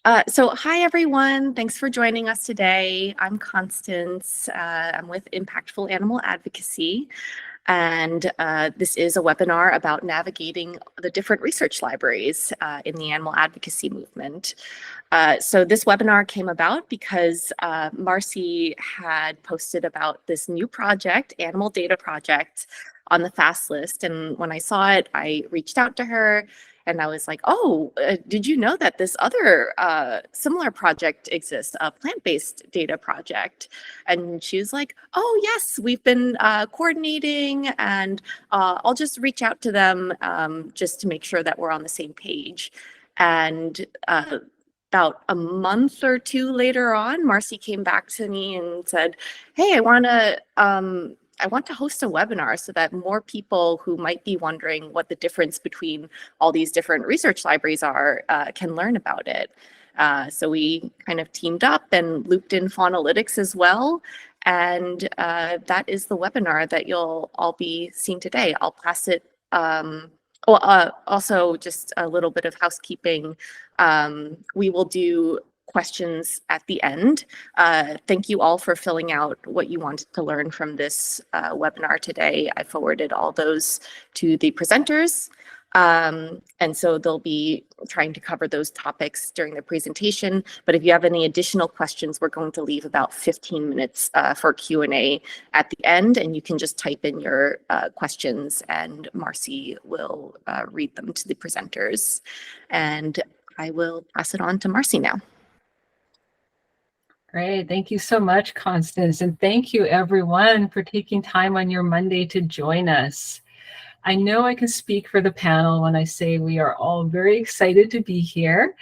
Hi everyone. Thanks for joining us today. I'm Constance. I'm with Impactful Animal Advocacy, and this is a webinar about navigating the different research libraries in the animal advocacy movement. So this webinar came about because Marcy had posted about this new project, Animal Data Project, on the FAST list. And when I saw it, I reached out to her and I was like, oh, did you know that this other similar project exists, a plant-based data project? And she was like, oh, yes, we've been coordinating, and I'll just reach out to them just to make sure that we're on the same page. And about a month or two later on, Marcy came back to me and said, hey, I want to host a webinar so that more people who might be wondering what the difference between all these different research libraries are can learn about it. So we kind of teamed up and looped in Faunalytics as well. And that is the webinar that you'll all be seeing today. I'll pass it. Also, just a little bit of housekeeping. We will do questions at the end. Thank you all for filling out what you wanted to learn from this webinar today. I forwarded all those to the presenters. And so they'll be trying to cover those topics during the presentation. But if you have any additional questions, we're going to leave about 15 minutes for Q&A at the end, and you can just type in your questions and Marcy will read them to the presenters. And I will pass it on to Marcy now. Great. Thank you so much, Constance. And thank you, everyone, for taking time on your Monday to join us. I know I can speak for the panel when I say we are all very excited to be here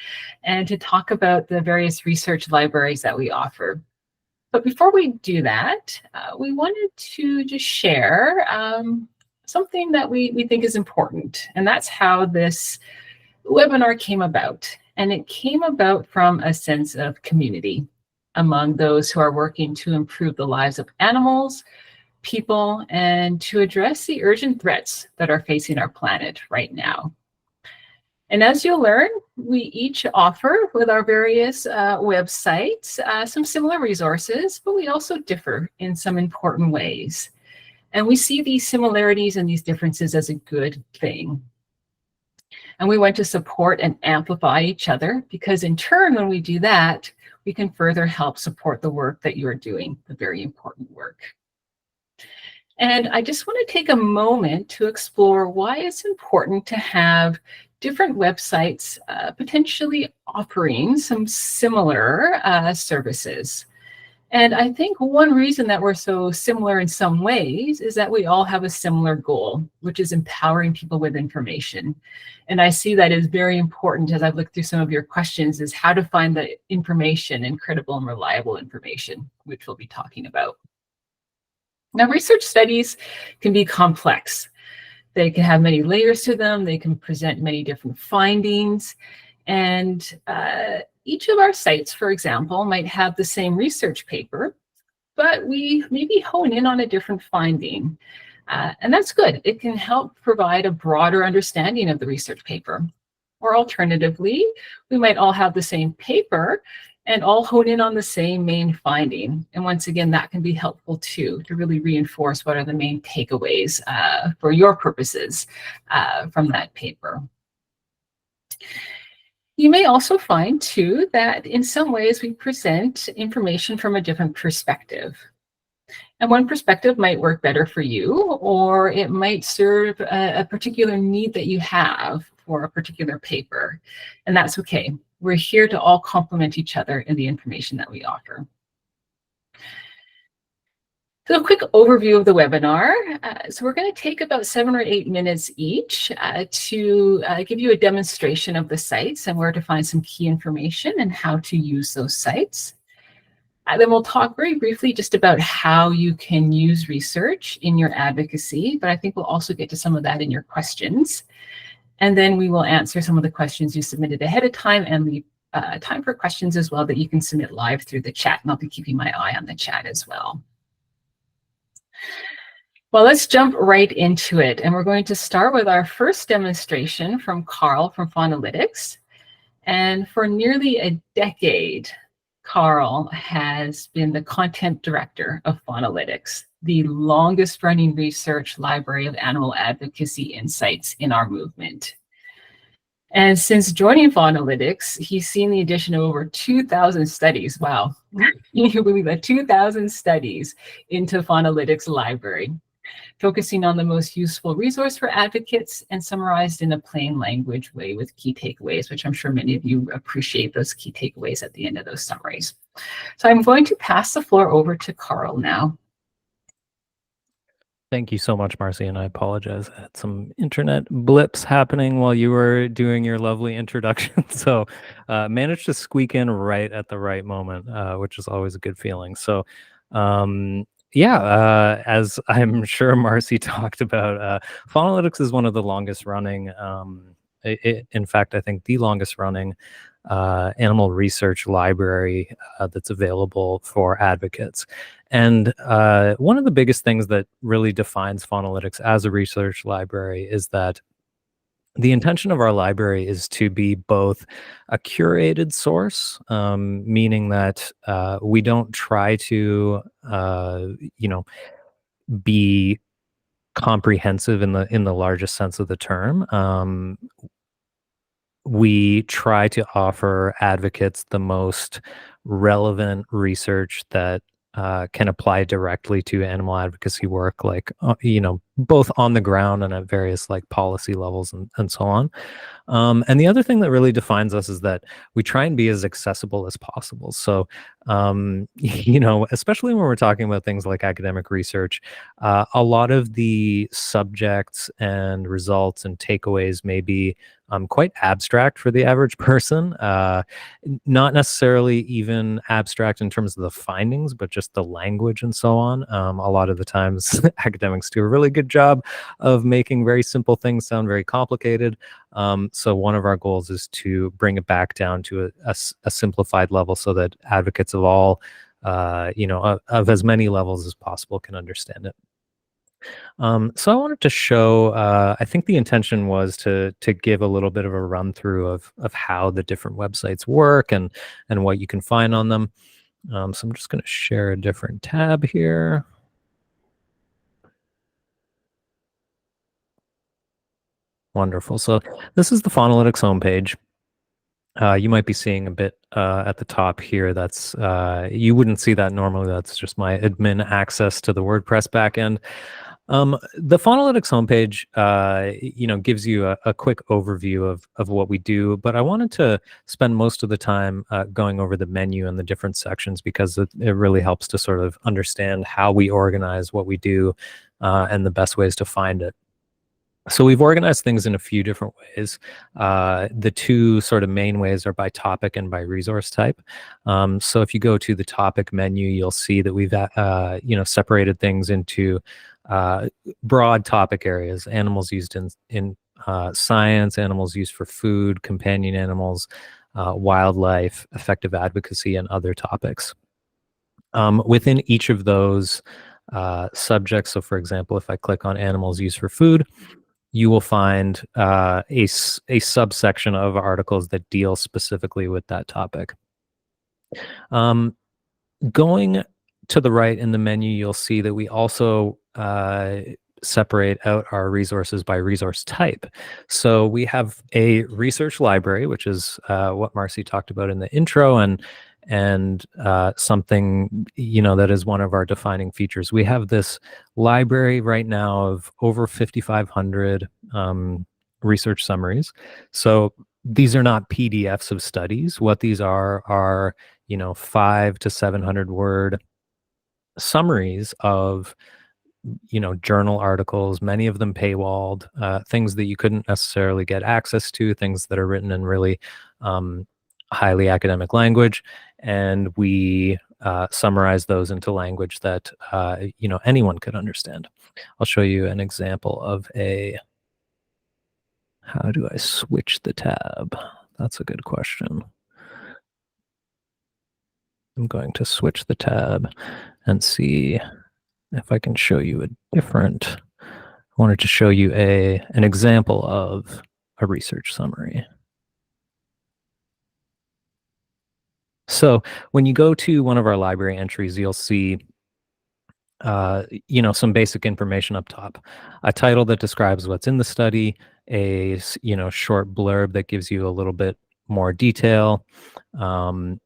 and to talk about the various research libraries that we offer. But before we do that, we wanted to just share something that we think is important, and that's how this webinar came about. And it came about from a sense of community among those who are working to improve the lives of animals, people, and to address the urgent threats that are facing our planet right now. And as you'll learn, we each offer with our various websites some similar resources, but we also differ in some important ways. And we see these similarities and these differences as a good thing. And we want to support and amplify each other, because in turn, when we do that, we can further help support the work that you are doing, the very important work. And I just want to take a moment to explore why it's important to have different websites potentially offering some similar services. And I think one reason that we're so similar in some ways is that we all have a similar goal, which is empowering people with information. And I see that as very important as I've looked through some of your questions, is how to find the information and credible and reliable information, which we'll be talking about. Now, research studies can be complex. They can have many layers to them. They can present many different findings. And each of our sites, for example, might have the same research paper, but we maybe hone in on a different finding. And that's good. It can help provide a broader understanding of the research paper. Or alternatively, we might all have the same paper and all hone in on the same main finding. And once again, that can be helpful too, to really reinforce what are the main takeaways for your purposes from that paper. You may also find too that in some ways we present information from a different perspective. And one perspective might work better for you, or it might serve a particular need that you have for a particular paper. And that's okay. We're here to all complement each other in the information that we offer. So a quick overview of the webinar. So we're going to take about 7 or 8 minutes each to give you a demonstration of the sites and where to find some key information and how to use those sites. Then we'll talk very briefly just about how you can use research in your advocacy, but I think we'll also get to some of that in your questions. And then we will answer some of the questions you submitted ahead of time and leave time for questions as well that you can submit live through the chat, and I'll be keeping my eye on the chat as well. Well, let's jump right into it. And we're going to start with our first demonstration from Carl from Faunalytics. And for nearly a decade, Carl has been the content director of Faunalytics, the longest running research library of animal advocacy insights in our movement. And since joining Faunalytics, he's seen the addition of over 2,000 studies. Wow, can you believe that? 2,000 studies into Faunalytics library, focusing on the most useful resource for advocates and summarized in a plain language way with key takeaways, which I'm sure many of you appreciate those key takeaways at the end of those summaries. So I'm going to pass the floor over to Carl now. Thank you so much, Marcy, and I apologize. I had some internet blips happening while you were doing your lovely introduction, so managed to squeak in right at the right moment, which is always a good feeling. So, yeah, as I'm sure Marcy talked about, Faunalytics is one of the longest running, in fact, I think the longest running animal research library that's available for advocates. And one of the biggest things that really defines Faunalytics as a research library is that the intention of our library is to be both a curated source, meaning that we don't try to, be comprehensive in the largest sense of the term. We try to offer advocates the most relevant research that can apply directly to animal advocacy work, like both on the ground and at various like policy levels and so on. And the other thing that really defines us is that we try and be as accessible as possible. So, especially when we're talking about things like academic research, a lot of the subjects and results and takeaways may be quite abstract for the average person, not necessarily even abstract in terms of the findings, but just the language and so on. A lot of the times academics do a really good job of making very simple things sound very complicated. So one of our goals is to bring it back down to a simplified level so that advocates of all, of as many levels as possible can understand it. So I wanted to show, I think the intention was to give a little bit of a run through of how the different websites work and what you can find on them. So I'm just going to share a different tab here. Wonderful. So this is the Faunalytics homepage. You might be seeing a bit at the top here. That's you wouldn't see that normally. That's just my admin access to the WordPress backend. The Faunalytics homepage, gives you a quick overview of what we do, but I wanted to spend most of the time going over the menu and the different sections because it really helps to sort of understand how we organize what we do and the best ways to find it. So we've organized things in a few different ways. The two sort of main ways are by topic and by resource type. So if you go to the topic menu, you'll see that we've separated things into broad topic areas: animals used in science, animals used for food, companion animals, wildlife, effective advocacy, and other topics. Within each of those subjects, so for example, if I click on animals used for food, you will find a subsection of articles that deal specifically with that topic. Going to the right in the menu, you'll see that we also separate out our resources by resource type. So we have a research library, which is what Marcy talked about in the intro, and something that is one of our defining features. We have this library right now of over 5,500 research summaries. So these are not PDFs of studies. What these are 500 to 700 word summaries of journal articles, many of them paywalled, things that you couldn't necessarily get access to, things that are written in really highly academic language, and we summarize those into language that anyone could understand. I'll show you an example of how do I switch the tab? That's a good question. I'm going to switch the tab and see if I can show you a different. I wanted to show you an example of a research summary. So when you go to one of our library entries, you'll see some basic information up top, a title that describes what's in the study, short blurb that gives you a little bit more detail, um,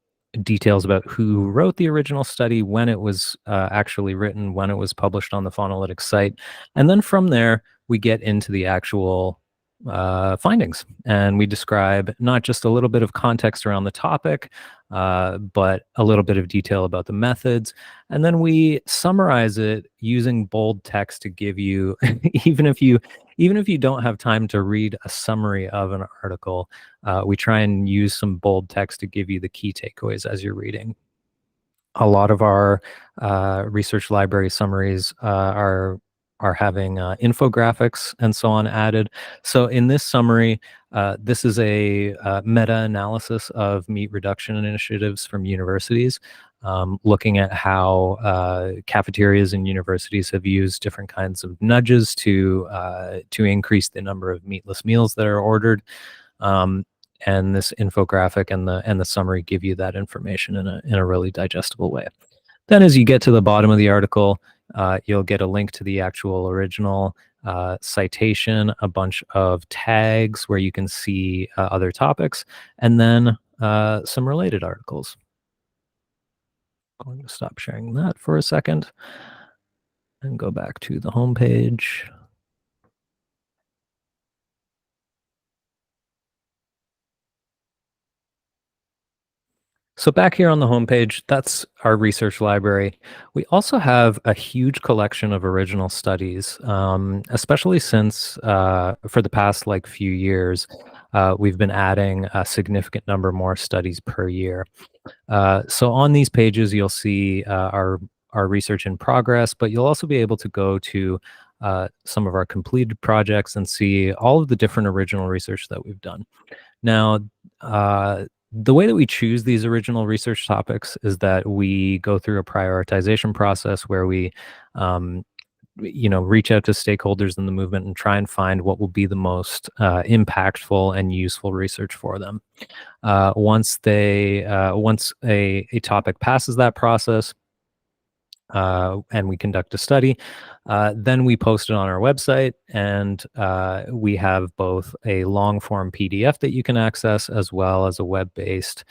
details about who wrote the original study, when it was actually written, when it was published on the Faunalytics site. And then from there, we get into the actual findings, and we describe not just a little bit of context around the topic, but a little bit of detail about the methods. And then we summarize it using bold text to give you, even if you don't have time to read a summary of an article, we try and use some bold text to give you the key takeaways as you're reading. A lot of our research library summaries are having infographics and so on added. So in this summary, this is a meta-analysis of meat reduction initiatives from universities, looking at how cafeterias and universities have used different kinds of nudges to increase the number of meatless meals that are ordered. And this infographic and the summary give you that information in a really digestible way. Then as you get to the bottom of the article, you'll get a link to the actual original citation, a bunch of tags where you can see other topics, and then some related articles. I'm going to stop sharing that for a second and go back to the home page. So back here on the homepage, that's our research library. We also have a huge collection of original studies, especially since for the past few years, we've been adding a significant number more studies per year. So on these pages, you'll see our research in progress, but you'll also be able to go to some of our completed projects and see all of the different original research that we've done. Now, the way that we choose these original research topics is that we go through a prioritization process where we, reach out to stakeholders in the movement and try and find what will be the most impactful and useful research for them. Once a topic passes that process, and we conduct a study, then we post it on our website, and we have both a long form PDF that you can access as well as a web-based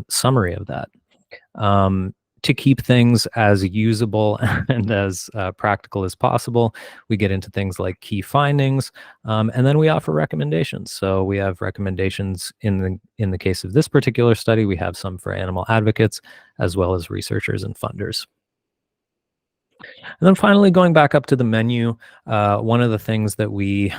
summary of that. To keep things as usable and as practical as possible, we get into things like key findings, and then we offer recommendations. So we have recommendations in the case of this particular study. We have some for animal advocates as well as researchers and funders. And then finally, going back up to the menu, one of the things that we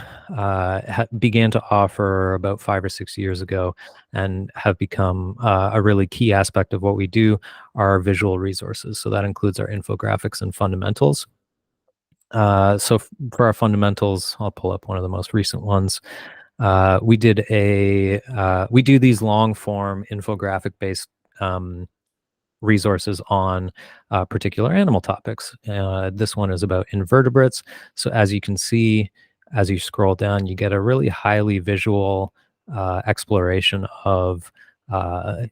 began to offer about 5 or 6 years ago and have become a really key aspect of what we do are visual resources. So that includes our infographics and fundamentals. For our fundamentals, I'll pull up one of the most recent ones. We do these long form infographic based resources on particular animal topics. This one is about invertebrates. So as you can see, as you scroll down, you get a really highly visual exploration of, the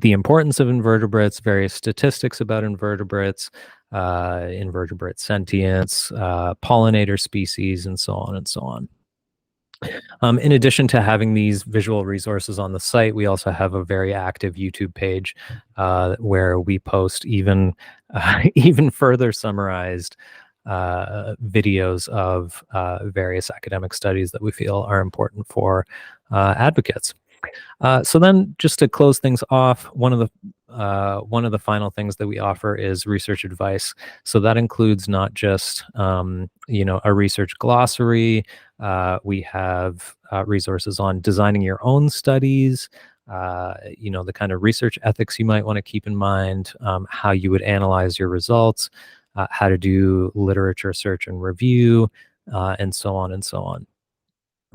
importance of invertebrates, various statistics about invertebrates, invertebrate sentience, pollinator species, and so on and so on. In addition to having these visual resources on the site, we also have a very active YouTube page where we post even further summarized videos of various academic studies that we feel are important for advocates. So then, just to close things off, one of the final things that we offer is research advice. So that includes not just a research glossary. We have resources on designing your own studies. The kind of research ethics you might want to keep in mind, how you would analyze your results, how to do literature search and review, and so on and so on.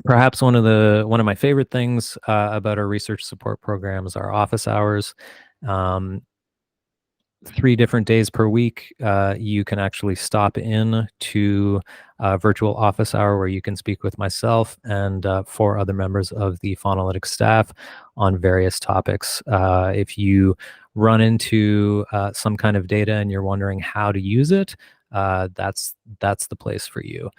Perhaps one of my favorite things about our research support program is our office hours. 3 different days per week, you can actually stop in to a virtual office hour where you can speak with myself and 4 other members of the Faunalytics staff on various topics. If you run into some kind of data and you're wondering how to use it, that's the place for you.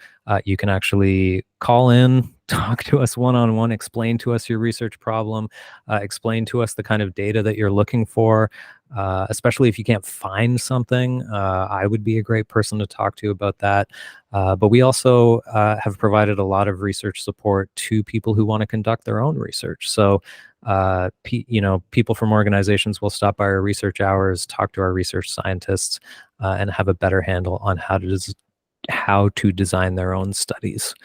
You can actually call in, talk to us one-on-one, explain to us your research problem, explain to us the kind of data that you're looking for. Especially if you can't find something, I would be a great person to talk to about that. But we also have provided a lot of research support to people who want to conduct their own research. So, people from organizations will stop by our research hours, talk to our research scientists, and have a better handle on how to design their own studies.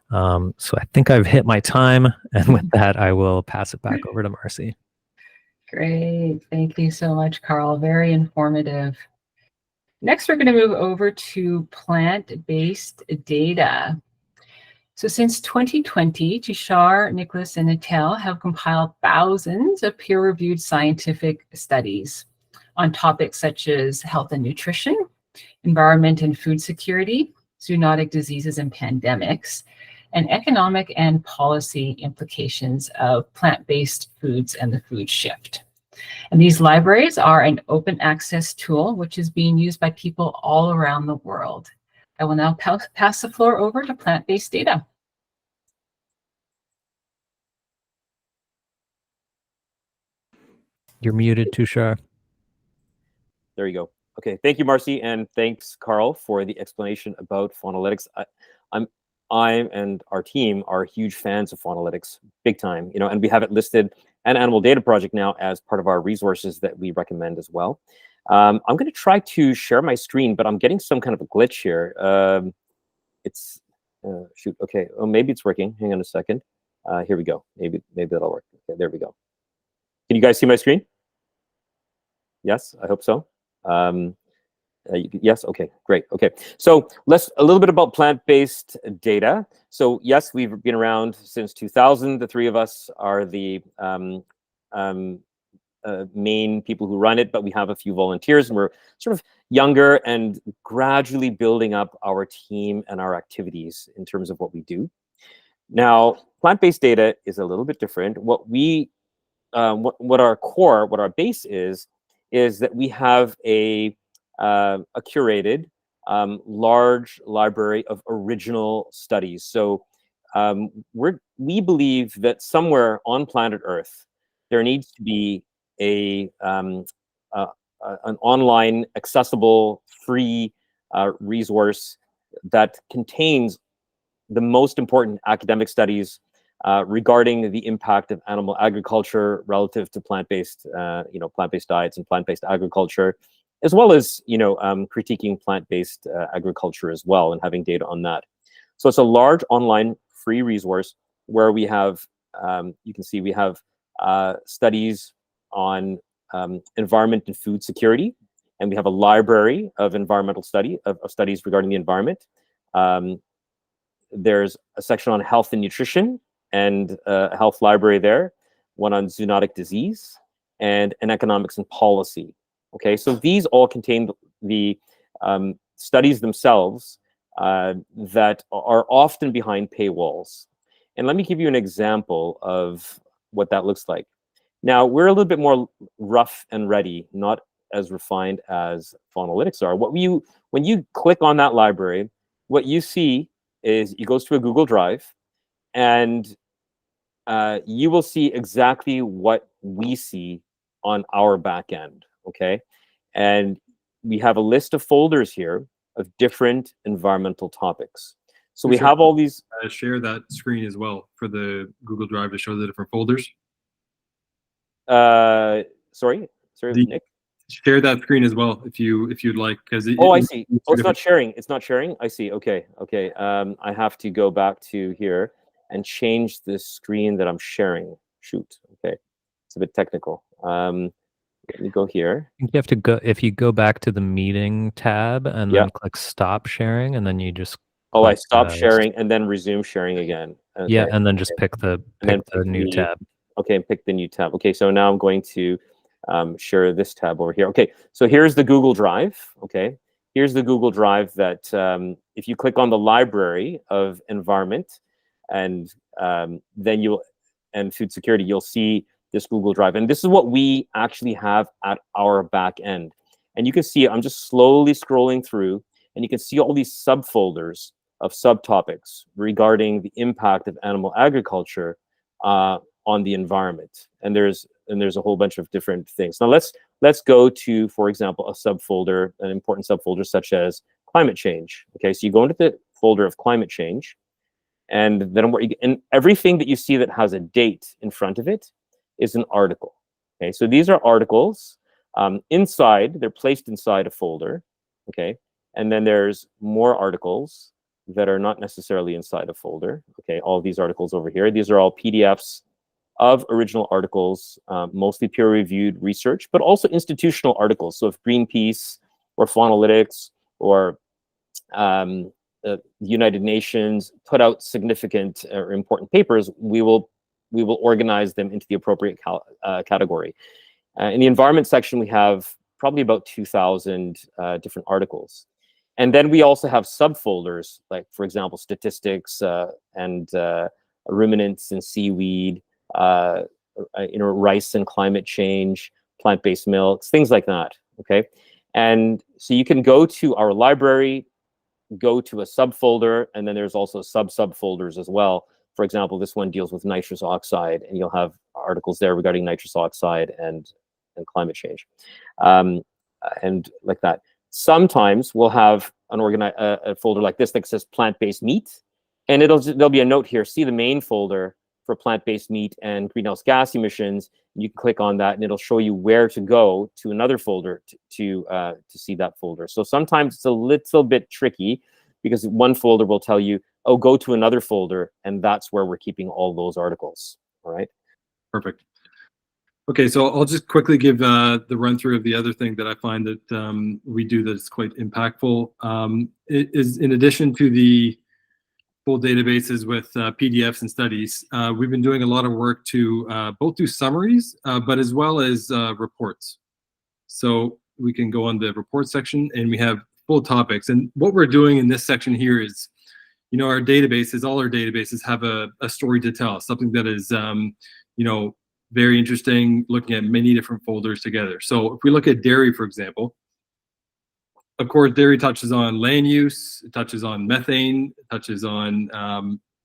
So I think I've hit my time, and with that, I will pass it back over to Marcy. Great. Thank you so much, Carl. Very informative. Next, we're going to move over to plant-based data. So since 2020, Tushar, Nicholas, and Natal have compiled thousands of peer-reviewed scientific studies on topics such as health and nutrition, environment and food security, zoonotic diseases and pandemics, and economic and policy implications of plant-based foods and the food shift. And these libraries are an open access tool, which is being used by people all around the world. I will now pass the floor over to plant-based data. You're muted, Tushar. There you go. Okay, thank you, Marcy, and thanks, Carl, for the explanation about Faunalytics. I and our team are huge fans of Faunalytics, big time, and we have it listed an Animal Data Project now as part of our resources that we recommend as well. I'm going to try to share my screen, but I'm getting some kind of a glitch here. Shoot, okay, oh, maybe it's working. Hang on a second. Here we go. Maybe that'll work. Okay, there we go. Can you guys see my screen? Yes, I hope so. Yes, okay, great. Okay, so a little bit about plant-based data. So yes, we've been around since 2000. The three of us are the main people who run it, but we have a few volunteers, and we're sort of younger and gradually building up our team and our activities in terms of what we do. Now, plant-based data is a little bit different. What our base is that we have a curated large library of original studies. So we believe that somewhere on planet Earth there needs to be an online, accessible, free resource that contains the most important academic studies regarding the impact of animal agriculture relative to plant-based, plant-based diets and plant-based agriculture, as well as critiquing plant-based agriculture as well and having data on that. So it's a large online free resource where we have, you can see we have studies on environment and food security, and we have a library of environmental studies regarding the environment. There's a section on health and nutrition and a health library there, one on zoonotic disease, and an economics and policy. Okay, so these all contain the studies themselves that are often behind paywalls. And let me give you an example of what that looks like. Now, we're a little bit more rough and ready, not as refined as Faunalytics are. When you click on that library, what you see is it goes to a Google Drive, and you will see exactly what we see on our back end, okay? And we have a list of folders here of different environmental topics. So we have all these... share that screen as well for the Google Drive to show the different folders. Sorry, Nick? Share that screen as well if you'd like, because I see. Oh, it's not sharing. It's not sharing. I see. Okay. I have to go back to here and change the screen that I'm sharing. Shoot. Okay, it's a bit technical. Let me go here. You have to go, if you go back to the meeting tab and then click stop sharing, and then you just I stop sharing and then resume sharing again. Okay. Yeah, and then just pick the new tab. Okay, pick the new tab. Okay, so now I'm going to share this tab over here. Okay, so here's the Google Drive. Okay, here's the Google Drive that if you click on the library of environment and then and food security, you'll see this Google Drive. And this is what we actually have at our back end. And you can see, I'm just slowly scrolling through, and you can see all these subfolders of subtopics regarding the impact of animal agriculture on the environment. And there's a whole bunch of different things. Now let's go to, for example, a subfolder, an important subfolder such as climate change. Okay, so you go into the folder of climate change, and then and everything that you see that has a date in front of it is an article. Okay, so these are articles inside, they're placed inside a folder. Okay, and then there's more articles that are not necessarily inside a folder. Okay, all these articles over here, these are all PDFs of original articles, mostly peer-reviewed research, but also institutional articles. So if Greenpeace or Faunalytics or the United Nations put out significant or important papers, we will organize them into the appropriate category. In the environment section, we have probably about 2,000 different articles. And then we also have subfolders, like, for example, statistics and ruminants and seaweed, rice and climate change, plant-based milks, things like that, okay? And so you can go to our library, go to a subfolder, and then there's also subfolders as well. For example, this one deals with nitrous oxide, and you'll have articles there regarding nitrous oxide and climate change, and like that. Sometimes we'll have a folder like this that says plant-based meat, and there'll be a note here. See the main folder for plant-based meat and greenhouse gas emissions. You can click on that, and it'll show you where to go to another folder to see that folder. So sometimes it's a little bit tricky because one folder will tell you, oh, go to another folder, and that's where we're keeping all those articles. All right. Perfect. Okay, so I'll just quickly give the run through of the other thing that I find that we do that's quite impactful. It is, in addition to the full databases with PDFs and studies, we've been doing a lot of work to both do summaries, but as well as reports. So we can go on the report section, and we have full topics. And what we're doing in this section here is, you know, our databases, all our databases have a story to tell, something that is, you know, very interesting, looking at many different folders together. So if we look at dairy, for example, of course, dairy touches on land use, it touches on methane, it touches on,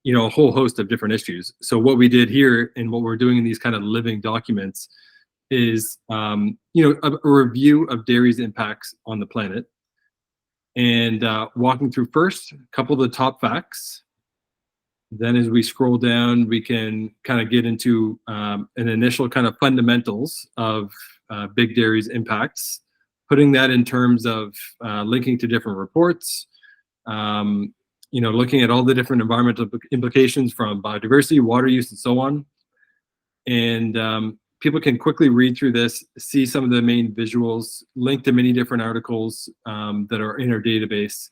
you know, a whole host of different issues. So what we did here and what we're doing in these kind of living documents is, you know, a review of dairy's impacts on the planet, and walking through first a couple of the top facts. Then as we scroll down, we can kind of get into an initial kind of fundamentals of big dairy's impacts, putting that in terms of linking to different reports, you know, looking at all the different environmental implications from biodiversity, water use, and so on. And people can quickly read through this, see some of the main visuals, link to many different articles that are in our database.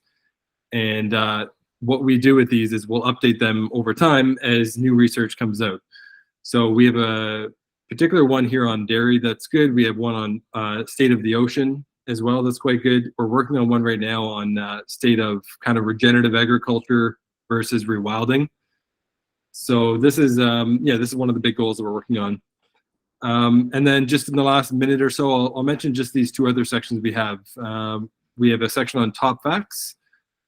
And what we do with these is we'll update them over time as new research comes out. So we have a particular one here on dairy that's good. We have one on state of the ocean as well that's quite good. We're working on one right now on state of kind of regenerative agriculture versus rewilding. So this is, yeah, this is one of the big goals that we're working on. And then just in the last minute or so, I'll mention just these two other sections we have. We have a section on top facts.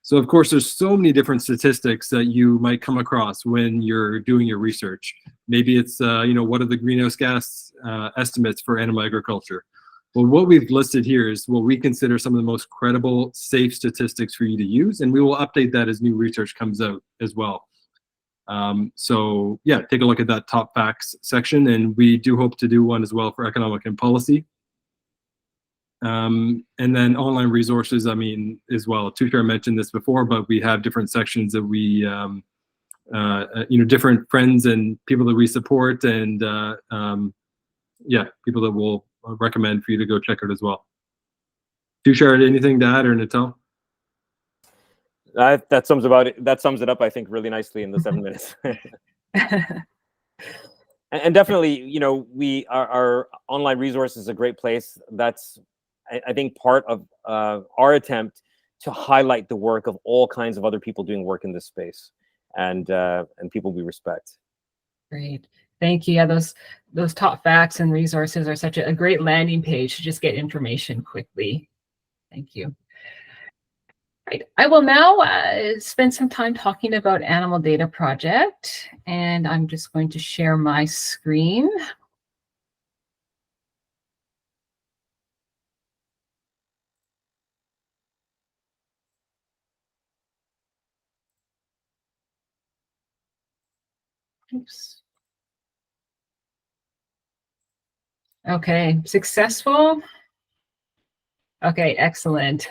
So of course, there's so many different statistics that you might come across when you're doing your research. Maybe it's, you know, what are the greenhouse gas estimates for animal agriculture? Well, what we've listed here is what we consider some of the most credible, safe statistics for you to use, and we will update that as new research comes out as well. So yeah, take a look at that top facts section, and we do hope to do one as well for economic and policy. And then online resources, I mean, as well. Tushar mentioned this before, but we have different sections that we, you know, different friends and people that we support, and yeah, people that we'll recommend for you to go check out as well. Tushar, anything to add, or Natal? That sums it up, I think, really nicely in the 7 minutes. And definitely, you know, our online resource is a great place. That's, I think, part of our attempt to highlight the work of all kinds of other people doing work in this space, and people we respect. Great. Thank you. Yeah, those top facts and resources are such a great landing page to just get information quickly. Thank you. Right. I will now spend some time talking about Animal Data Project, and I'm just going to share my screen. Oops. Okay, successful. Okay, excellent.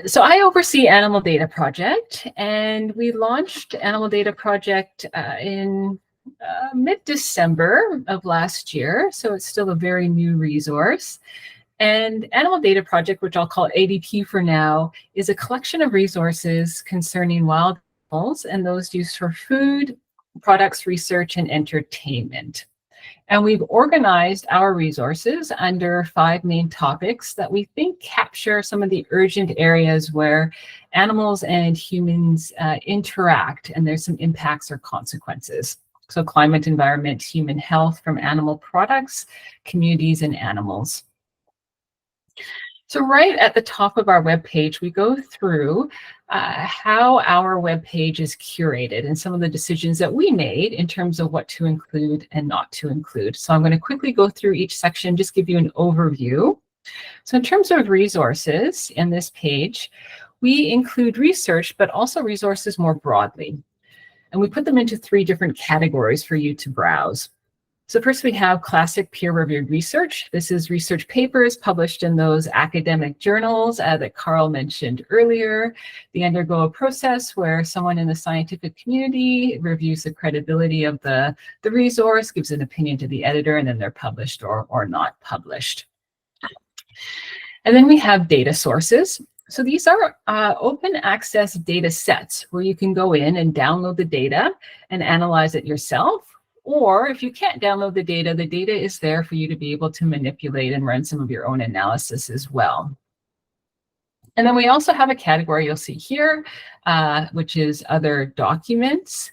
So I oversee Animal Data Project, and we launched Animal Data Project in mid-December of last year, so it's still a very new resource. And Animal Data Project, which I'll call ADP for now, is a collection of resources concerning wild animals and those used for food, products, research, and entertainment. And we've organized our resources under 5 main topics that we think capture some of the urgent areas where animals and humans interact, and there's some impacts or consequences. So climate, environment, human health from animal products, communities, and animals. So right at the top of our webpage, we go through how our webpage is curated and some of the decisions that we made in terms of what to include and not to include. So I'm going to quickly go through each section, just give you an overview. So in terms of resources in this page, we include research, but also resources more broadly. And we put them into 3 different categories for you to browse. So first we have classic peer-reviewed research. This is research papers published in those academic journals that Carl mentioned earlier. They undergo a process where someone in the scientific community reviews the credibility of the resource, gives an opinion to the editor, and then they're published or not published. And then we have data sources. So these are open access data sets where you can go in and download the data and analyze it yourself. Or if you can't download the data is there for you to be able to manipulate and run some of your own analysis as well. And then we also have a category you'll see here, which is other documents.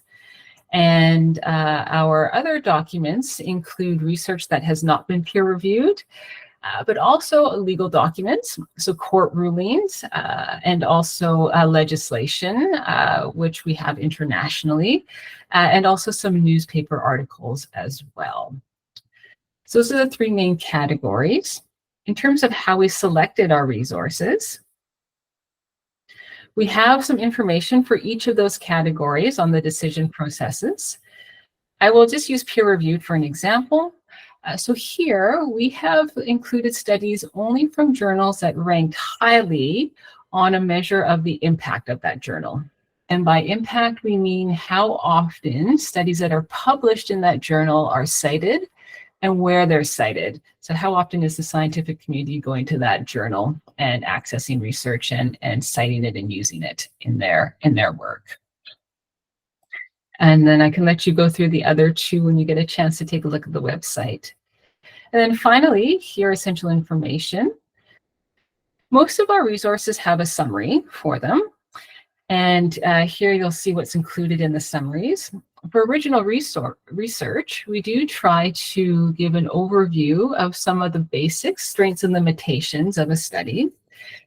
And our other documents include research that has not been peer reviewed, but also legal documents, so court rulings, and also legislation, which we have internationally, and also some newspaper articles as well. So those are the 3 main categories. In terms of how we selected our resources, we have some information for each of those categories on the decision processes. I will just use peer-reviewed for an example. So here we have included studies only from journals that ranked highly on a measure of the impact of that journal. And by impact, we mean how often studies that are published in that journal are cited and where they're cited. So how often is the scientific community going to that journal and accessing research and citing it and using it in their work. And then I can let you go through the other 2 when you get a chance to take a look at the website. And then finally, here essential information. Most of our resources have a summary for them. And here you'll see what's included in the summaries. For original research, we do try to give an overview of some of the basics, strengths, and limitations of a study,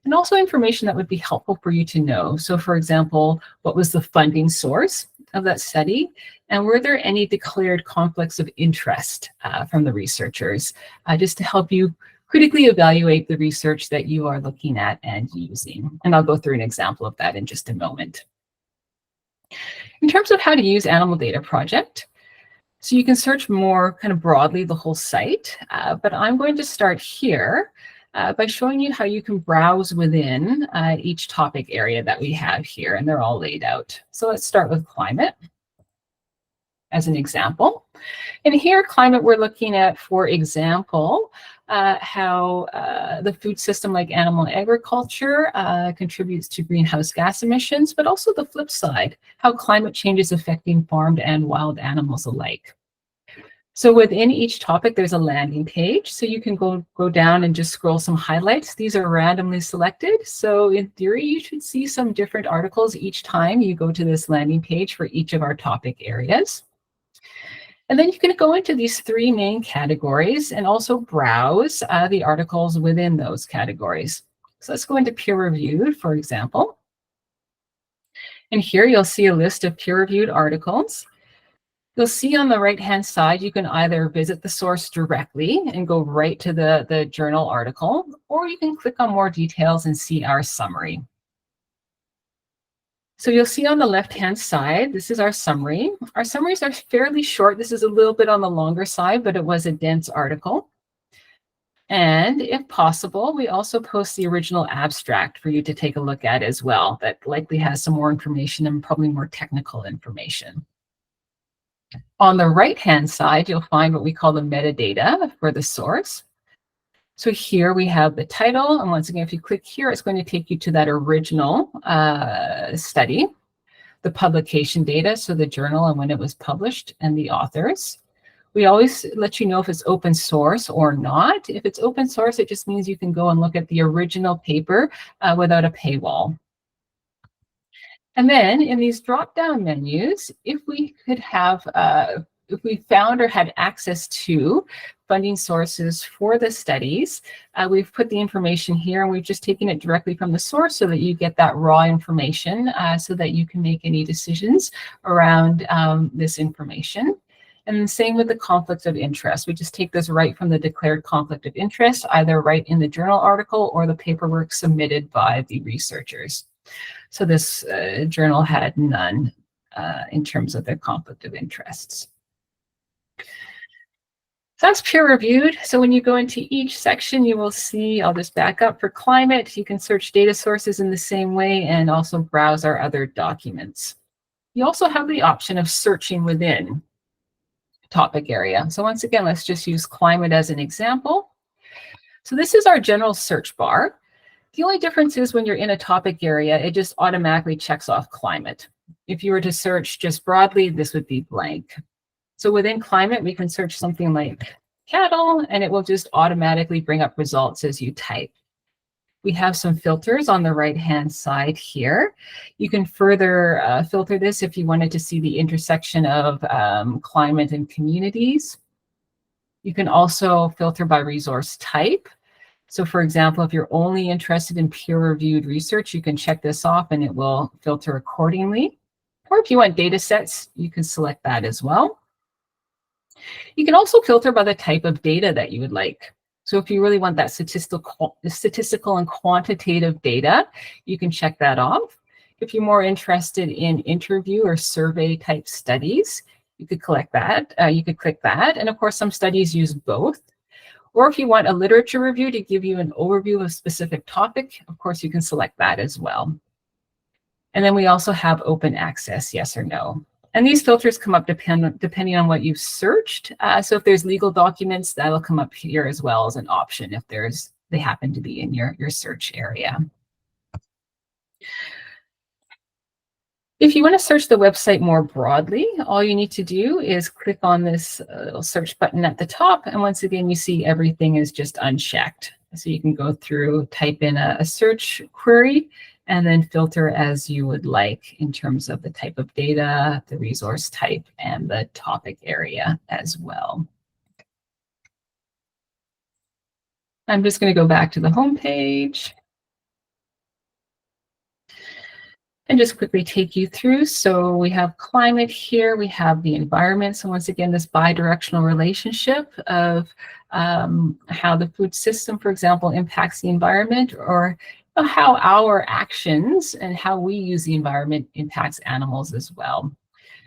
and also information that would be helpful for you to know. So for example, what was the funding source of that study? And were there any declared conflicts of interest from the researchers, just to help you critically evaluate the research that you are looking at and using. And I'll go through an example of that in just a moment. In terms of how to use Animal Data Project, so you can search more kind of broadly the whole site, but I'm going to start here by showing you how you can browse within each topic area that we have here, and they're all laid out. So let's start with climate. as an example. And here, climate, we're looking at, for example, how the food system, like animal agriculture, contributes to greenhouse gas emissions, but also the flip side, how climate change is affecting farmed and wild animals alike. So within each topic, there's a landing page. So you can go down and just scroll some highlights. These are randomly selected. So in theory, you should see some different articles each time you go to this landing page for each of our topic areas. And then you can go into these three main categories and also browse the articles within those categories. So let's go into peer-reviewed, for example. And here you'll see a list of peer-reviewed articles. You'll see on the right-hand side, you can either visit the source directly and go right to the journal article, or you can click on more details and see our summary. So you'll see on the left-hand side, this is our summary. Our summaries are fairly short. This is a little bit on the longer side, but it was a dense article. And if possible, we also post the original abstract for you to take a look at as well. That likely has some more information and probably more technical information. On the right-hand side, you'll find what we call the metadata for the source. So here we have the title, and once again, if you click here, it's going to take you to that original study, the publication data, so the journal and when it was published, and the authors. We always let you know if it's open source or not. If it's open source, it just means you can go and look at the original paper without a paywall. And then in these drop-down menus, if we could have, if we found or had access to funding sources for the studies, we've put the information here, and we've just taken it directly from the source so that you get that raw information so that you can make any decisions around this information. And the same with the conflict of interest. We just take this right from the declared conflict of interest, either right in the journal article or the paperwork submitted by the researchers. So this journal had none in terms of their conflict of interests. So that's peer-reviewed. So when you go into each section, you will see, I'll just back up for climate. You can search data sources in the same way and also browse our other documents. You also have the option of searching within topic area. So once again, let's just use climate as an example. So this is our general search bar. The only difference is when you're in a topic area, it just automatically checks off climate. If you were to search just broadly, this would be blank. So within climate, we can search something like cattle, and it will just automatically bring up results as you type. We have some filters on the right-hand side here. You can further filter this if you wanted to see the intersection of climate and communities. You can also filter by resource type. So for example, if you're only interested in peer-reviewed research, you can check this off and it will filter accordingly. Or if you want data sets, you can select that as well. You can also filter by the type of data that you would like. So if you really want that statistical and quantitative data, you can check that off. If you're more interested in interview or survey type studies, you could collect that. You could click that. And of course, some studies use both. Or if you want a literature review to give you an overview of a specific topic, of course, you can select that as well. And then we also have open access, yes or no. And these filters come up depending on what you've searched. So if there's legal documents, that'll come up here as well as an option if they happen to be in your search area. If you want to search the website more broadly, all you need to do is click on this little search button at the top. And once again, you see everything is just unchecked. So you can go through, type in a search query, and then filter as you would like in terms of the type of data, the resource type, and the topic area as well. I'm just going to go back to the home page and just quickly take you through. So we have climate here, we have the environment. So once again, this bi-directional relationship of how the food system, for example, impacts the environment, or how our actions and how we use the environment impacts animals as well.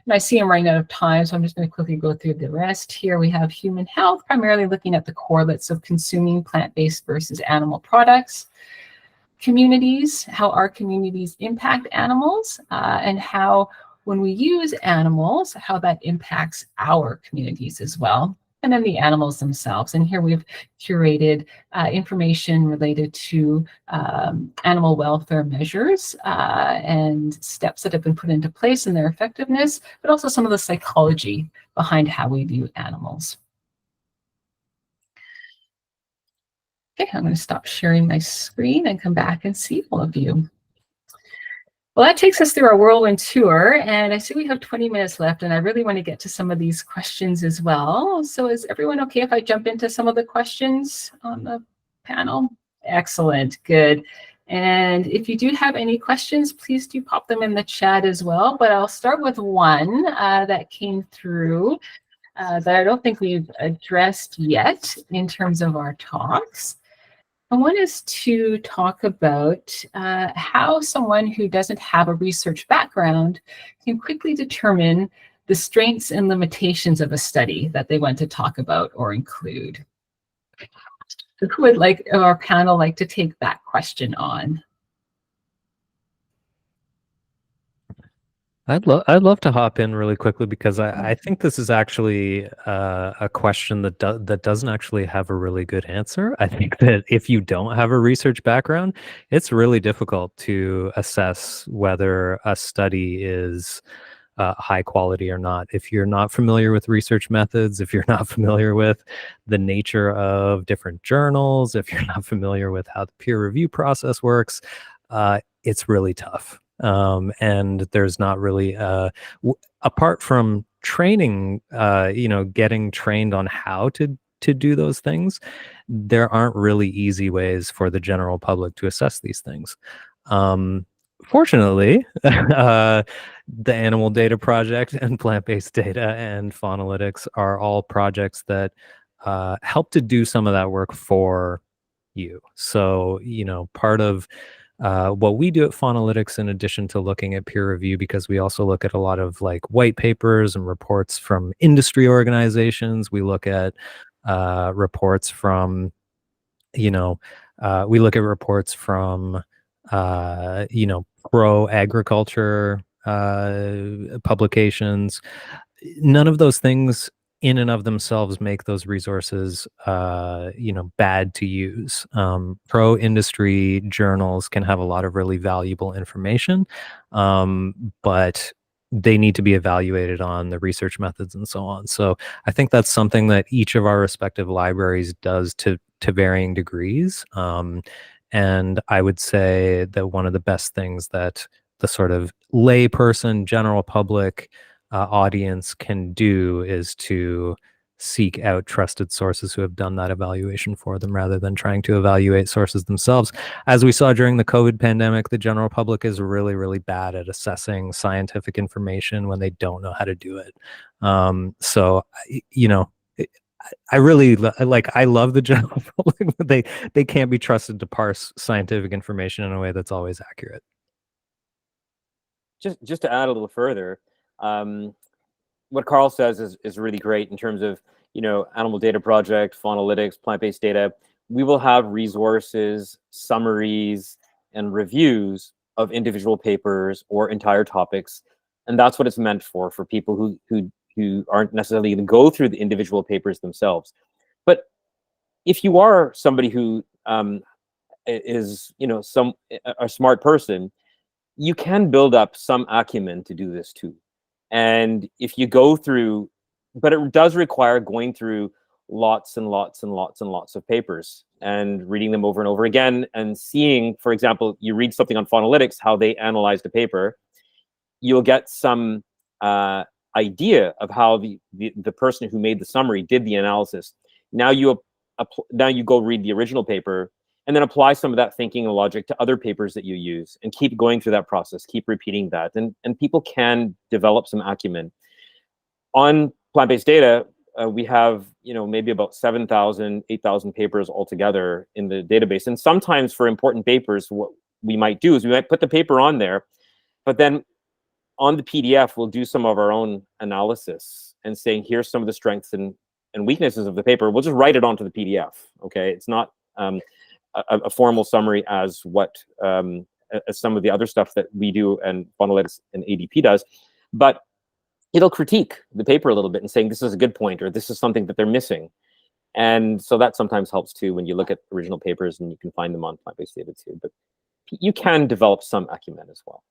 And I see I'm running out of time, so I'm just going to quickly go through the rest. Here we have human health, primarily looking at the correlates of consuming plant-based versus animal products. Communities, how our communities impact animals, and how when we use animals, how that impacts our communities as well, and then the animals themselves. And here we've curated information related to animal welfare measures and steps that have been put into place and their effectiveness, but also some of the psychology behind how we view animals. Okay, I'm going to stop sharing my screen and come back and see all of you. Well, that takes us through our whirlwind tour, and I see we have 20 minutes left, and I really want to get to some of these questions as well. So is everyone okay if I jump into some of the questions on the panel? Excellent, good. And if you do have any questions, please do pop them in the chat as well. But I'll start with one that came through that I don't think we've addressed yet in terms of our talks. I want us to talk about how someone who doesn't have a research background can quickly determine the strengths and limitations of a study that they want to talk about or include. So who would like our panel like to take that question on? I'd love to hop in really quickly because I think this is actually a question that doesn't actually have a really good answer. I think that if you don't have a research background, it's really difficult to assess whether a study is high quality or not. If you're not familiar with research methods, if you're not familiar with the nature of different journals, if you're not familiar with how the peer review process works, it's really tough. And there's not really, apart from training, getting trained on how to do those things, there aren't really easy ways for the general public to assess these things. Fortunately, the Animal Data Project and Plant-Based Data and Faunalytics are all projects that help to do some of that work for you. So, part of what we do at Faunalytics, in addition to looking at peer review, because we also look at a lot of like white papers and reports from industry organizations, we look at reports from, we look at reports from, pro-agriculture publications. None of those things in and of themselves make those resources, bad to use. Pro-industry journals can have a lot of really valuable information, but they need to be evaluated on the research methods and so on. So I think that's something that each of our respective libraries does to varying degrees. And I would say that one of the best things that the sort of layperson, general public audience can do is to seek out trusted sources who have done that evaluation for them rather than trying to evaluate sources themselves. As we saw during the COVID pandemic, the general public is really, really bad at assessing scientific information when they don't know how to do it. I really I love the general public, but they can't be trusted to parse scientific information in a way that's always accurate. Just to add a little further, what Carl says is really great in terms of, Animal Data Project, Faunalytics, plant-based data. We will have resources, summaries, and reviews of individual papers or entire topics. And that's what it's meant for people who aren't necessarily going to go through the individual papers themselves. But if you are somebody who is, a smart person, you can build up some acumen to do this too. And if you go through, but it does require going through lots and lots and lots and lots of papers and reading them over and over again and seeing, for example, you read something on Faunalytics, how they analyzed a paper, you'll get some idea of how the person who made the summary did the analysis. Now you go read the original paper and then apply some of that thinking and logic to other papers that you use and keep going through that process, keep repeating that. And people can develop some acumen. On plant-based data, we have, maybe about 7,000, 8,000 papers altogether in the database. And sometimes for important papers, what we might do is we might put the paper on there, but then on the PDF, we'll do some of our own analysis and saying, here's some of the strengths and weaknesses of the paper. We'll just write it onto the PDF, okay? It's not a formal summary as what as some of the other stuff that we do and Faunalytics and ADP does. but it'll critique the paper a little bit and saying this is a good point or this is something that they're missing. And so that sometimes helps too when you look at original papers, and you can find them on plant-based data too. But you can develop some acumen as well.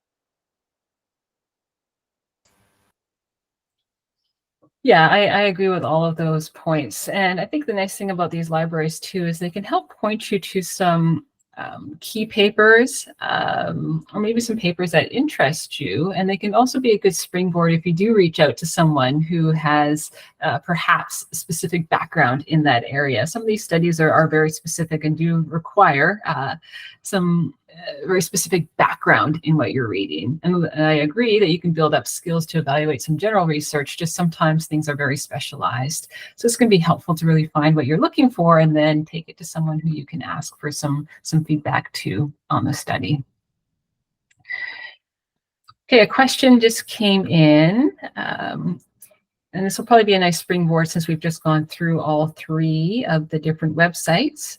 Yeah, I agree with all of those points. And I think the nice thing about these libraries too is they can help point you to some key papers, or maybe some papers that interest you. And they can also be a good springboard if you do reach out to someone who has perhaps a specific background in that area. Some of these studies are very specific and do require some very specific background in what you're reading. And I agree that you can build up skills to evaluate some general research, just sometimes things are very specialized. So it's going to be helpful to really find what you're looking for and then take it to someone who you can ask for some feedback to on the study. Okay, a question just came in. And this will probably be a nice springboard since we've just gone through all three of the different websites.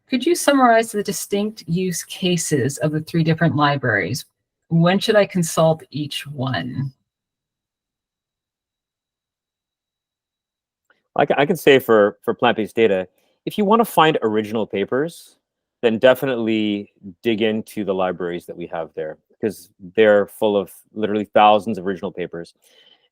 Could you summarize the distinct use cases of the three different libraries? When should I consult each one? I can say for plant-based data, if you want to find original papers, then definitely dig into the libraries that we have there, because they're full of literally thousands of original papers.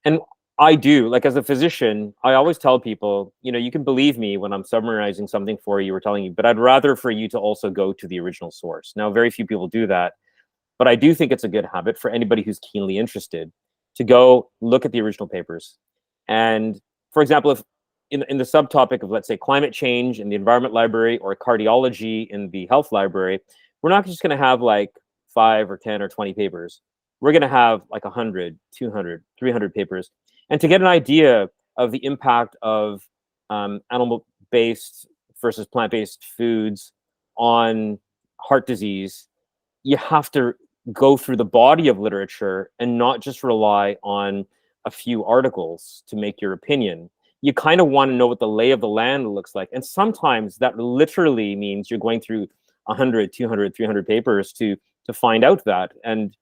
And I do, like as a physician, I always tell people, you know, you can believe me when I'm summarizing something for you or telling you, but I'd rather for you to also go to the original source. Now, very few people do that, but I do think it's a good habit for anybody who's keenly interested to go look at the original papers. And for example, if in the subtopic of, let's say, climate change in the environment library or cardiology in the health library, we're not just going to have like 5 or 10 or 20 papers. We're going to have like 100, 200, 300 papers. And to get an idea of the impact of animal-based versus plant-based foods on heart disease, you have to go through the body of literature and not just rely on a few articles to make your opinion. You kind of want to know what the lay of the land looks like. And sometimes that literally means you're going through 100, 200, 300 papers to find out that. And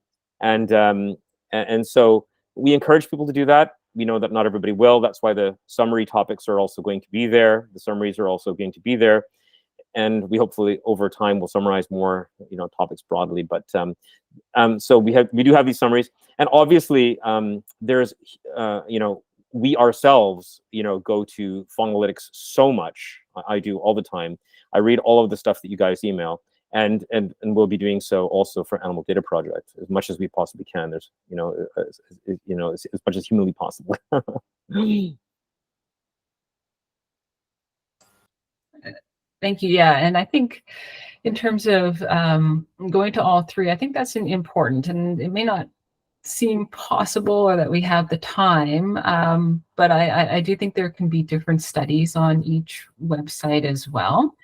so we encourage people to do that. We know that not everybody will. That's why the summary topics are also going to be there. The summaries are also going to be there. And we hopefully over time will summarize more, you know, topics broadly. But so we do have these summaries. And obviously there's, you know, we ourselves, you know, go to Faunalytics so much. I do all the time. I read all of the stuff that you guys email. And we'll be doing so also for Animal Data Project as much as we possibly can. There's, you know, as much as humanly possible. Thank you. Yeah, and I think in terms of going to all three, I think that's important, and it may not seem possible or that we have the time, but I do think there can be different studies on each website as well.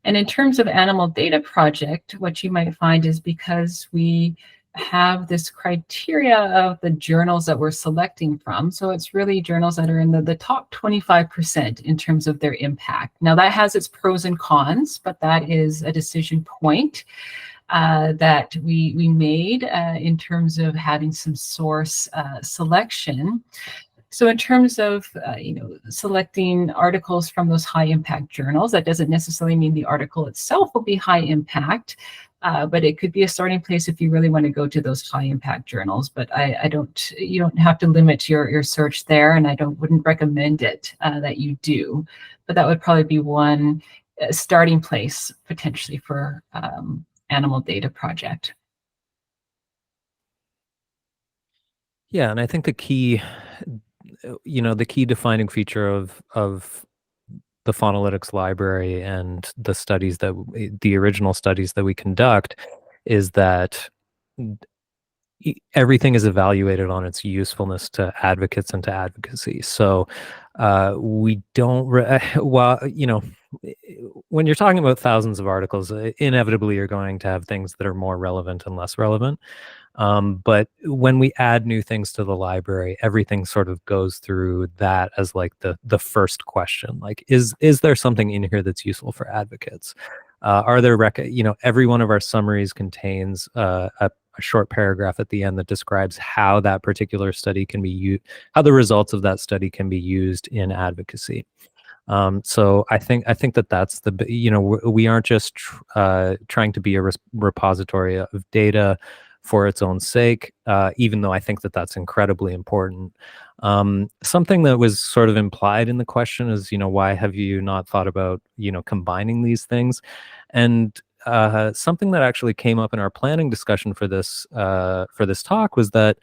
And in terms of Animal Data Project, what you might find is because we have this criteria of the journals that we're selecting from, so it's really journals that are in the top 25% in terms of their impact. Now that has its pros and cons, but that is a decision point that we made in terms of having some source selection. So in terms of you know, selecting articles from those high impact journals, that doesn't necessarily mean the article itself will be high impact, but it could be a starting place if you really want to go to those high impact journals. But you don't have to limit your search there, and I wouldn't recommend it that you do. But that would probably be one starting place potentially for Animal Data Project. Yeah, and I think the key, you know, the key defining feature of the Faunalytics library and the studies that the original studies that we conduct is that everything is evaluated on its usefulness to advocates and to advocacy. So we don't, well, you know, when you're talking about thousands of articles, inevitably you're going to have things that are more relevant and less relevant. But when we add new things to the library, everything sort of goes through that as like the first question. Like, is there something in here that's useful for advocates? Are there, you know, every one of our summaries contains a a short paragraph at the end that describes how that particular study can be used, how the results of that study can be used in advocacy. So I think that that's we aren't just trying to be a repository of data for its own sake, even though I think that that's incredibly important. Something that was sort of implied in the question is, why have you not thought about, combining these things? And something that actually came up in our planning discussion for this talk was that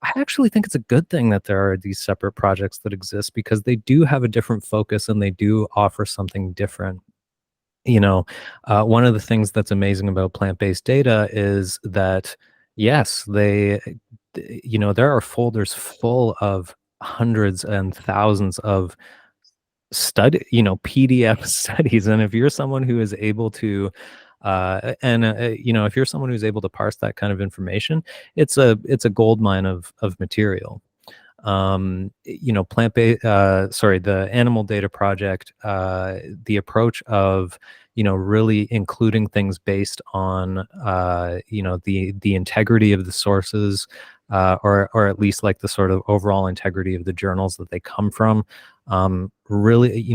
I actually think it's a good thing that there are these separate projects that exist, because they do have a different focus and they do offer something different. One of the things that's amazing about plant-based data is that, yes, there are folders full of hundreds and thousands of PDF studies. And if you're someone who is able to, if you're someone who's able to parse that kind of information, it's a gold mine of material. The Animal Data Project, the approach of, really including things based on, the integrity of the sources, or at least like the sort of overall integrity of the journals that they come from. Really,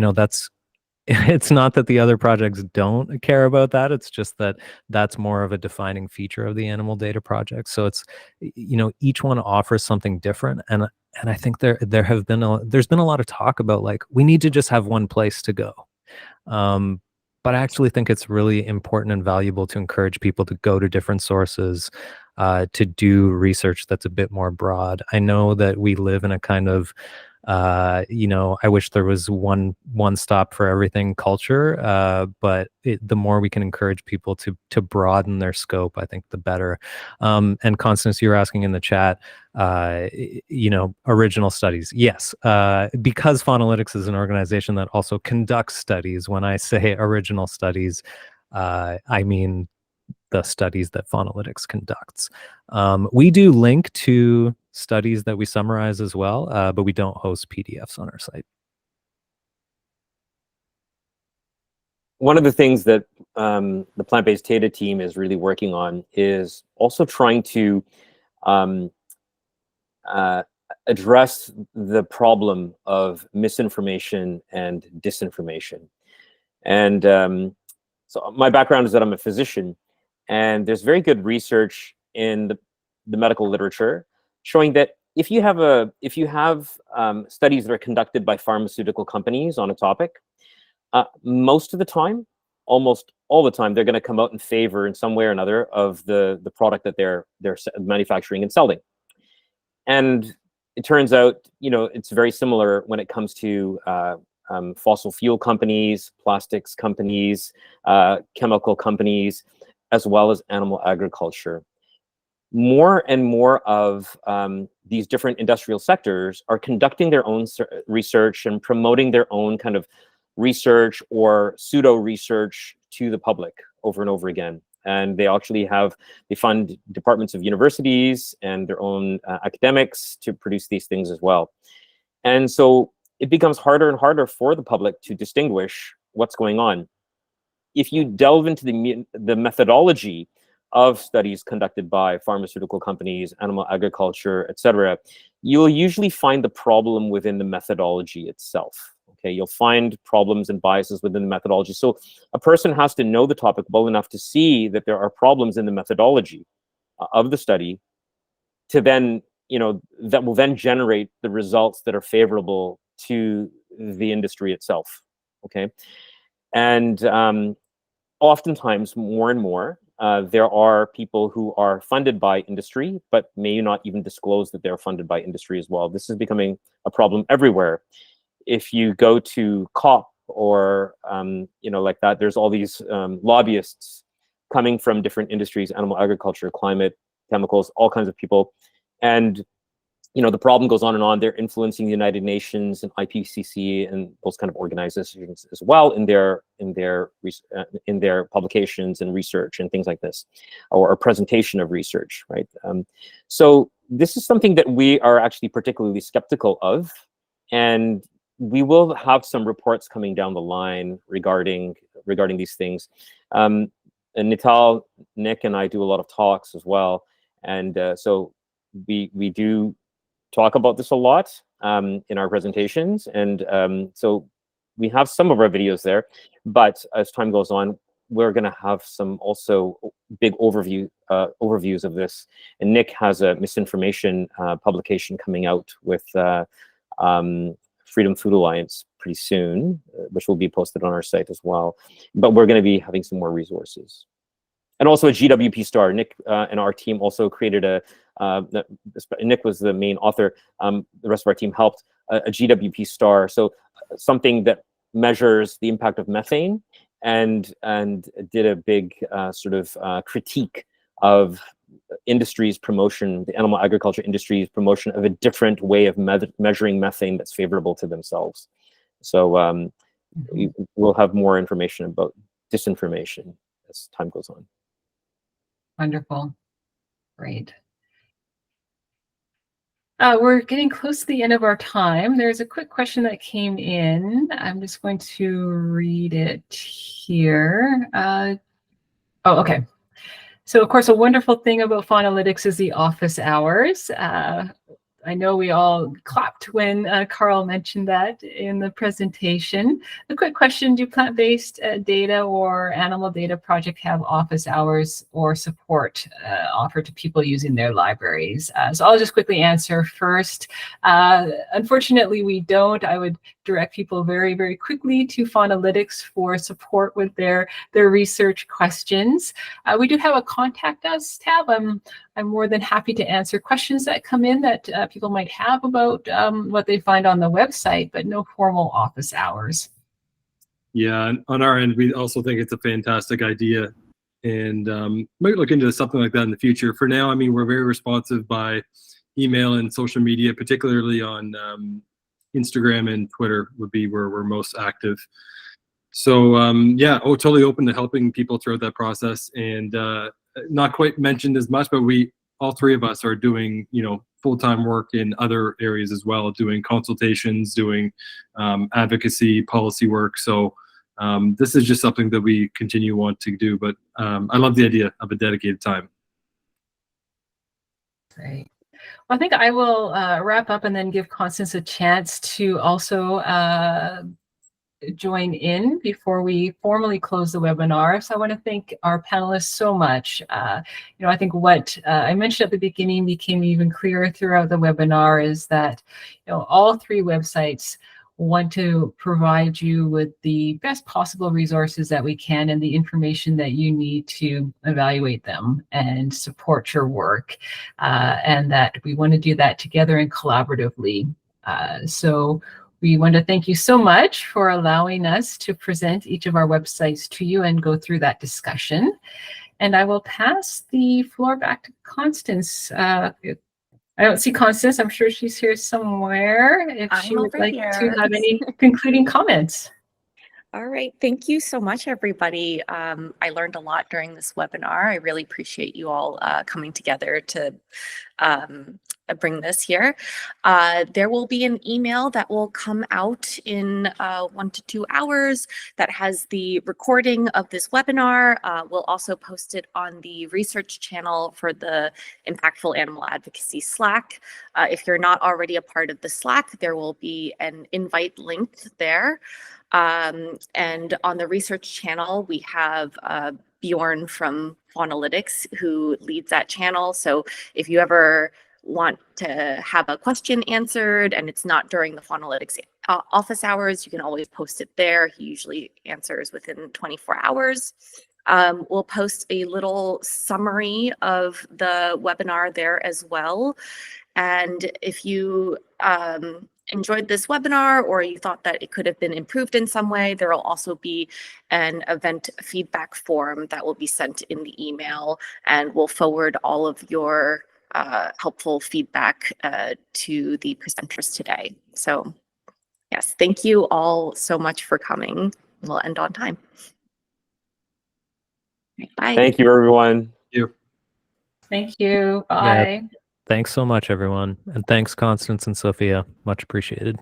it's not that the other projects don't care about that. It's just that that's more of a defining feature of the Animal Data Project. So it's, each one offers something different. And I think there's been a lot of talk about, like, we need to just have one place to go. But I actually think it's really important and valuable to encourage people to go to different sources, to do research that's a bit more broad. I know that we live in a kind of, I wish there was one stop for everything culture, but the more we can encourage people to broaden their scope, I think the better. And Constance, you were asking in the chat, original studies. Yes, because Faunalytics is an organization that also conducts studies. When I say original studies, I mean the studies that Faunalytics conducts. We do link to studies that we summarize as well, but we don't host PDFs on our site. One of the things that the plant-based data team is really working on is also trying to address the problem of misinformation and disinformation. And so my background is that I'm a physician, and there's very good research in the medical literature showing that if you have studies that are conducted by pharmaceutical companies on a topic, most of the time, almost all the time, they're going to come out in favor in some way or another of the product that they're manufacturing and selling. And it turns out, it's very similar when it comes to fossil fuel companies, plastics companies, chemical companies, as well as animal agriculture. More and more of these different industrial sectors are conducting their own research and promoting their own kind of research or pseudo research to the public over and over again. And they actually they fund departments of universities and their own academics to produce these things as well. And so it becomes harder and harder for the public to distinguish what's going on. If you delve into the methodology of studies conducted by pharmaceutical companies, animal agriculture, etc., you'll usually find the problem within the methodology itself. Okay, you'll find problems and biases within the methodology. So a person has to know the topic well enough to see that there are problems in the methodology of the study, to then, that will then generate the results that are favorable to the industry itself. Okay, and oftentimes, more and more, there are people who are funded by industry, but may not even disclose that they're funded by industry as well. This is becoming a problem everywhere. If you go to COP or, like that, there's all these lobbyists coming from different industries, animal agriculture, climate, chemicals, all kinds of people. And, the problem goes on and on. They're influencing the United Nations and IPCC and those kind of organizations as well in their publications and research and things like this, or presentation of research, right? So this is something that we are actually particularly skeptical of, and we will have some reports coming down the line regarding these things. And Nital, Nick, and I do a lot of talks as well. And so we do talk about this a lot in our presentations, and so we have some of our videos there, but as time goes on, we're going to have some also big overviews of this. And Nick has a misinformation publication coming out with Freedom Food Alliance pretty soon, which will be posted on our site as well. But we're going to be having some more resources. And also a GWP star. Nick and our team also created Nick was the main author. The rest of our team helped, a GWP star. So something that measures the impact of methane, and did a big sort of critique of industry's promotion, the animal agriculture industry's promotion of a different way of measuring methane that's favorable to themselves. So we'll have more information about disinformation as time goes on. Wonderful. Great. We're getting close to the end of our time. There's a quick question that came in. I'm just going to read it here. Okay. So, of course, a wonderful thing about Faunalytics is the office hours. I know we all clapped when Carl mentioned that in the presentation. A quick question, do plant-based data or animal data project have office hours or support offered to people using their libraries? So I'll just quickly answer first. Unfortunately, we don't. I would direct people very, very quickly to Faunalytics for support with their research questions. We do have a Contact Us tab. I'm more than happy to answer questions that come in that people might have about what they find on the website, but no formal office hours. Yeah, and on our end, we also think it's a fantastic idea, and might look into something like that in the future. For now, I mean, we're very responsive by email and social media, particularly on Instagram and Twitter would be where we're most active. So yeah, totally open to helping people throughout that process. And not quite mentioned as much, but all three of us are doing, full-time work in other areas as well, doing consultations, doing advocacy, policy work. So this is just something that we want to do, but I love the idea of a dedicated time. Great. Well, I think I will wrap up and then give Constance a chance to also join in before we formally close the webinar. So I want to thank our panelists so much. I think what I mentioned at the beginning became even clearer throughout the webinar is that, all three websites want to provide you with the best possible resources that we can and the information that you need to evaluate them and support your work, and that we want to do that together and collaboratively. So we want to thank you so much for allowing us to present each of our websites to you and go through that discussion. And I will pass the floor back to Constance. I don't see Constance. I'm sure she's here somewhere. If she would like to have any concluding comments. All right. Thank you so much, everybody. I learned a lot during this webinar. I really appreciate you all coming together to bring this here. There will be an email that will come out in 1 to 2 hours that has the recording of this webinar. We'll also post it on the research channel for the Impactful Animal Advocacy Slack. If you're not already a part of the Slack, there will be an invite link there. And on the research channel, we have Bjorn from Faunalytics who leads that channel. So if you ever want to have a question answered and it's not during the Faunalytics office hours, you can always post it there. He usually answers within 24 hours. We'll post a little summary of the webinar there as well. And if you enjoyed this webinar or you thought that it could have been improved in some way, there will also be an event feedback form that will be sent in the email, and we'll forward all of your helpful feedback to the presenters today. So yes, thank you all so much for coming. We'll end on time. Bye. Thank you, everyone. Thank you. Thank you. Bye. Yeah. Thanks so much, everyone. And thanks, Constance and Sophia. Much appreciated.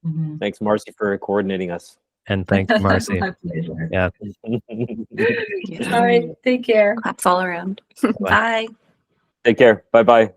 Mm-hmm. Thanks, Marcy, for coordinating us. And thanks, Marcy. My pleasure. Yeah. All right. Take care. Claps all around. Bye. Bye. Take care. Bye-bye.